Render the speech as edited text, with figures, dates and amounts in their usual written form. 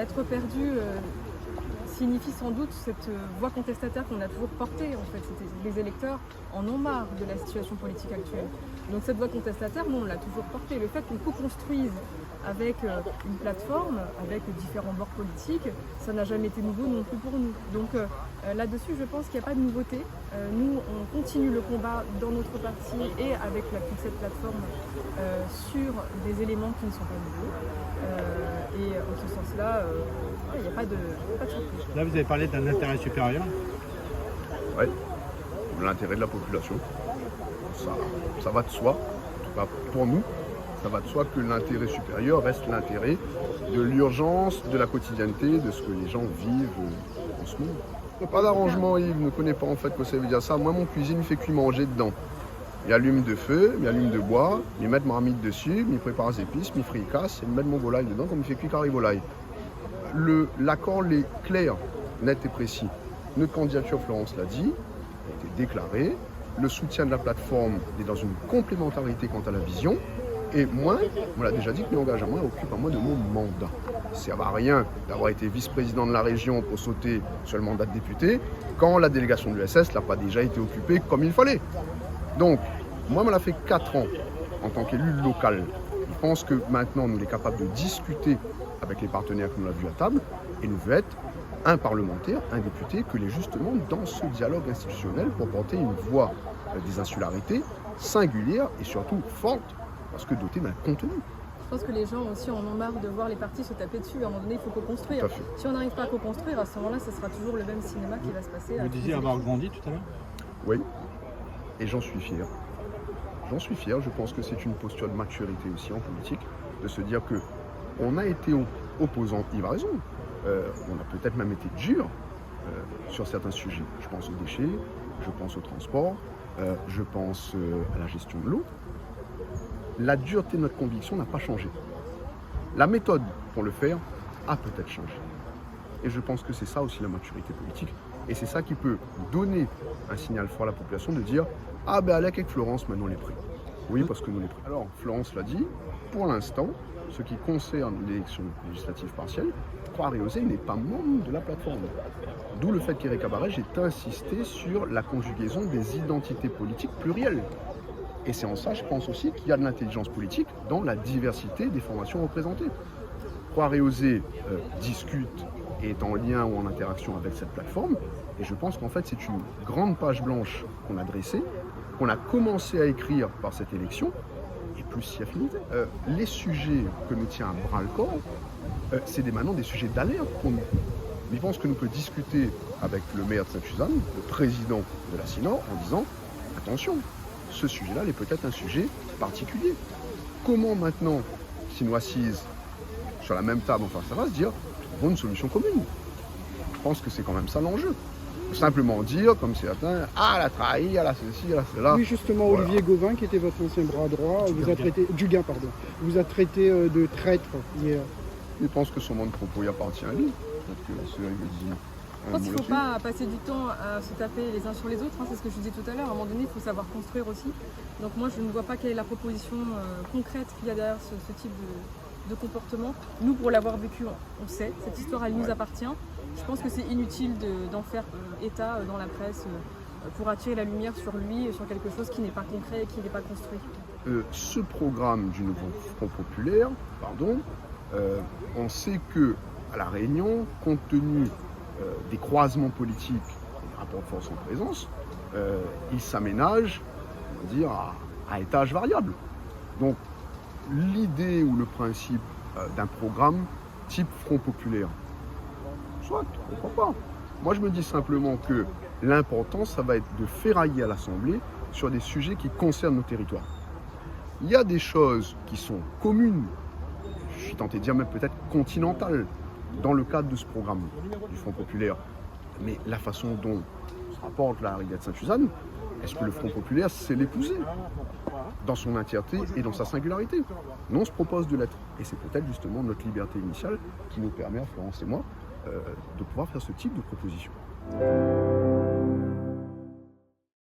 être perdu signifie sans doute cette voix contestataire qu'on a toujours portée. En fait, les électeurs en ont marre de la situation politique actuelle. Donc cette voix contestataire, nous, on l'a toujours portée. Le fait qu'on co-construise avec une plateforme, avec différents bords politiques, ça n'a jamais été nouveau non plus pour nous. Donc là-dessus, je pense qu'il n'y a pas de nouveauté. Nous, on continue le combat dans notre parti et avec l'appui de cette plateforme sur des éléments qui ne sont pas nouveaux. Et en ce sens-là, il n'y a pas de surprise. Là, vous avez parlé d'un intérêt supérieur. Oui, l'intérêt de la population. Ça va de soi, en tout cas pour nous. Ça va de soi que l'intérêt supérieur reste l'intérêt de l'urgence, de la quotidierneté, de ce que les gens vivent en ce moment. Pas d'arrangement, Yves ne connaît pas en fait quoi ça veut dire ça. Moi, mon cuisine, il fait cuire manger dedans. Il allume de feu, il allume de bois, il met marmite dessus, il prépare ses épices, il fricasse, il met mon volaille dedans comme il fait cuire carré volaille. L'accord est clair, net et précis. Notre candidature, Florence l'a dit, a été déclarée. Le soutien de la plateforme est dans une complémentarité quant à la vision. Et moi, on l'a déjà dit que l'engagement occupe un mois de mon mandat. Ça ne sert à rien d'avoir été vice-président de la région pour sauter sur le mandat de député quand la délégation de l'USS n'a pas déjà été occupée comme il fallait. Donc, moi, on l'a fait 4 ans en tant qu'élu local. Je pense que maintenant, nous sommes capables de discuter avec les partenaires que nous avons vus à table et nous veut être un parlementaire, un député, que l'est justement dans ce dialogue institutionnel pour porter une voix des insularités singulière et surtout forte, parce que dotée d'un contenu. Je pense que les gens aussi en ont marre de voir les partis se taper dessus. À un moment donné, il faut co-construire. Si on n'arrive pas à co-construire, à ce moment-là, ce sera toujours le même cinéma qui va se passer. Vous disiez avoir grandi tout à l'heure ? Oui, et j'en suis fier. J'en suis fier, je pense que c'est une posture de maturité aussi en politique, de se dire que on a été opposants, il a raison, on a peut-être même été dur sur certains sujets. Je pense aux déchets, je pense au transport, je pense à la gestion de l'eau. La dureté de notre conviction n'a pas changé. La méthode pour le faire a peut-être changé. Et je pense que c'est ça aussi la maturité politique. Et c'est ça qui peut donner un signal fort à la population de dire « Ah ben allez avec Florence, maintenant on est prêts ». Oui, parce que nous on est prêts. Alors, Florence l'a dit, pour l'instant, ce qui concerne l'élection législative partielle, Croire et Oser n'est pas membre de la plateforme. D'où le fait qu'Éric Abarège ait insisté sur la conjugaison des identités politiques plurielles. Et c'est en ça, je pense aussi, qu'il y a de l'intelligence politique dans la diversité des formations représentées. Croire et Oser discute et est en lien ou en interaction avec cette plateforme. Et je pense qu'en fait, c'est une grande page blanche qu'on a dressée, qu'on a commencé à écrire par cette élection, et plus si affinité. Les sujets que nous tient à bras-le-corps, c'est maintenant des sujets d'alerte pour nous. Mais je pense que nous pouvons discuter avec le maire de Sainte-Suzanne, le président de la CINOR, en disant « Attention, ce sujet-là est peut-être un sujet particulier. Comment maintenant, si nous assises sur la même table, enfin ça va se dire, trouvons une solution commune. Je pense que c'est quand même ça l'enjeu. Simplement dire, comme certains, ah, elle a trahi, elle a ceci, elle a cela. Oui, justement, voilà. Olivier Gauvin, qui était votre ancien bras droit, vous a traité de traître hier. Je pense que son monde de propos y appartient à lui. Je pense qu'il ne faut pas passer du temps à se taper les uns sur les autres, c'est ce que je disais tout à l'heure. À un moment donné, il faut savoir construire aussi. Donc moi, je ne vois pas quelle est la proposition concrète qu'il y a derrière ce type de comportement. Nous, pour l'avoir vécu, on sait, cette histoire, elle nous appartient. Je pense que c'est inutile d'en faire état dans la presse pour attirer la lumière sur lui et sur quelque chose qui n'est pas concret et qui n'est pas construit. Ce programme du Nouveau Front Populaire, on sait qu'à La Réunion, compte tenu des croisements politiques et des rapports de force en présence, il s'aménage, on va dire, à étage variable. Donc, l'idée ou le principe d'un programme type Front Populaire, soit, pourquoi pas. Moi, je me dis simplement que l'important, ça va être de ferrailler à l'Assemblée sur des sujets qui concernent nos territoires. Il y a des choses qui sont communes, je suis tenté de dire même peut-être continentales, dans le cadre de ce programme du Front Populaire. Mais la façon dont se rapporte la rivière de Sainte-Suzanne, est-ce que le Front Populaire sait l'épouser dans son entièreté et dans sa singularité? Non, on se propose de l'être. Et c'est peut-être justement notre liberté initiale qui nous permet, à Florence et moi, de pouvoir faire ce type de proposition.